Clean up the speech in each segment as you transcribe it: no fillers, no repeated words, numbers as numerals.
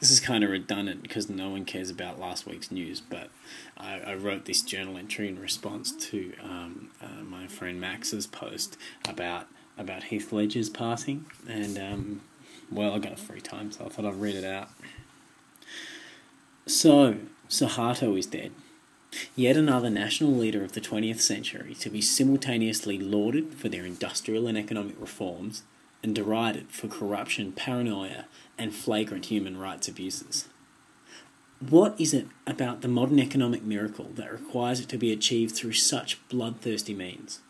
This is kind of redundant because no one cares about last week's news, but I wrote this journal entry in response to my friend Max's post about Heath Ledger's passing, and I got free time, so I thought I'd read it out. So, Soeharto is dead. Yet another national leader of the 20th century to be simultaneously lauded for their industrial and economic reforms and derided for corruption, paranoia, and flagrant human rights abuses. What is it about the modern economic miracle that requires it to be achieved through such bloodthirsty means?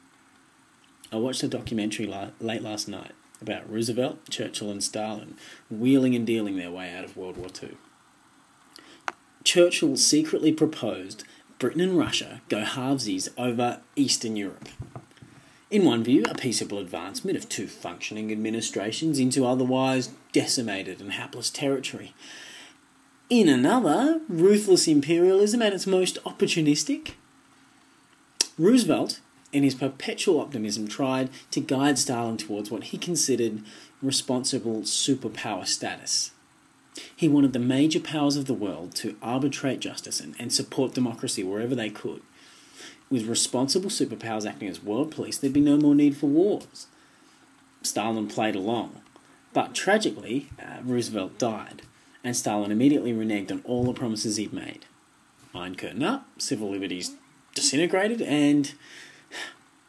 I watched a documentary late last night about Roosevelt, Churchill and Stalin wheeling and dealing their way out of World War II. Churchill secretly proposed Britain and Russia go halvesies over Eastern Europe. In one view, a peaceable advancement of two functioning administrations into otherwise decimated and hapless territory. In another, ruthless imperialism at its most opportunistic. Roosevelt, in his perpetual optimism, tried to guide Stalin towards what he considered responsible superpower status. He wanted the major powers of the world to arbitrate justice and support democracy wherever they could. With responsible superpowers acting as world police, there'd be no more need for wars. Stalin played along. But tragically, Roosevelt died, and Stalin immediately reneged on all the promises he'd made. Iron Curtain up, civil liberties disintegrated, and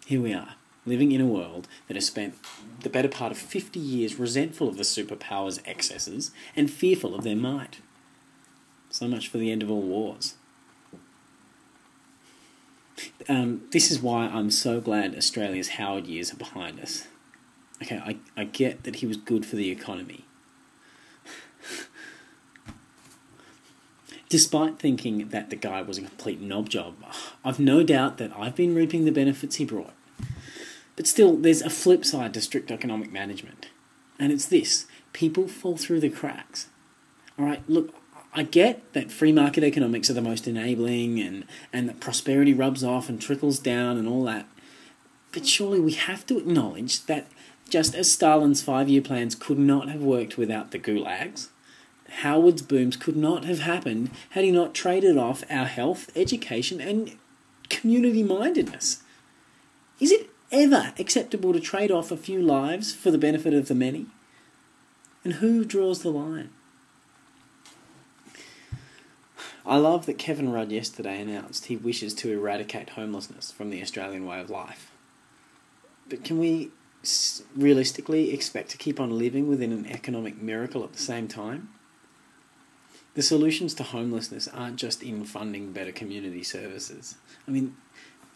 here we are, living in a world that has spent the better part of 50 years resentful of the superpowers' excesses and fearful of their might. So much for the end of all wars. This is why I'm so glad Australia's Howard years are behind us. Okay, I get that he was good for the economy. Despite thinking that the guy was a complete knob job, I've no doubt that I've been reaping the benefits he brought. But still, there's a flip side to strict economic management. And it's this: people fall through the cracks. Alright, look, I get that free market economics are the most enabling and that prosperity rubs off and trickles down and all that. But surely we have to acknowledge that just as Stalin's 5-year plans could not have worked without the gulags, Howard's booms could not have happened had he not traded off our health, education and community-mindedness. Is it ever acceptable to trade off a few lives for the benefit of the many? And who draws the line? I love that Kevin Rudd yesterday announced he wishes to eradicate homelessness from the Australian way of life. But can we realistically expect to keep on living within an economic miracle at the same time? The solutions to homelessness aren't just in funding better community services. I mean,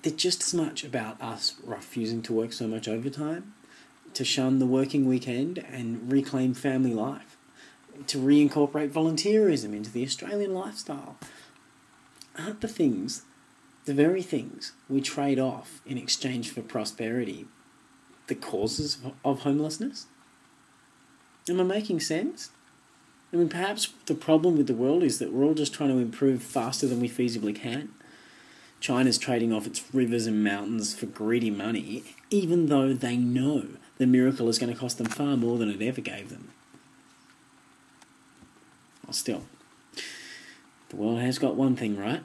they're just as much about us refusing to work so much overtime, to shun the working weekend and reclaim family life, to reincorporate volunteerism into the Australian lifestyle. Aren't the very things we trade off in exchange for prosperity, the causes of homelessness? Am I making sense? I mean, perhaps the problem with the world is that we're all just trying to improve faster than we feasibly can. China's trading off its rivers and mountains for greedy money, even though they know the miracle is going to cost them far more than it ever gave them. Well, still, the world has got one thing right.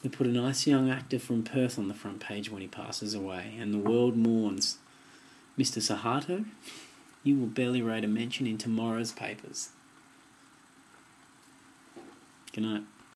They put a nice young actor from Perth on the front page when he passes away, and the world mourns. Mr. Soeharto, you will barely rate a mention in tomorrow's papers. Good night.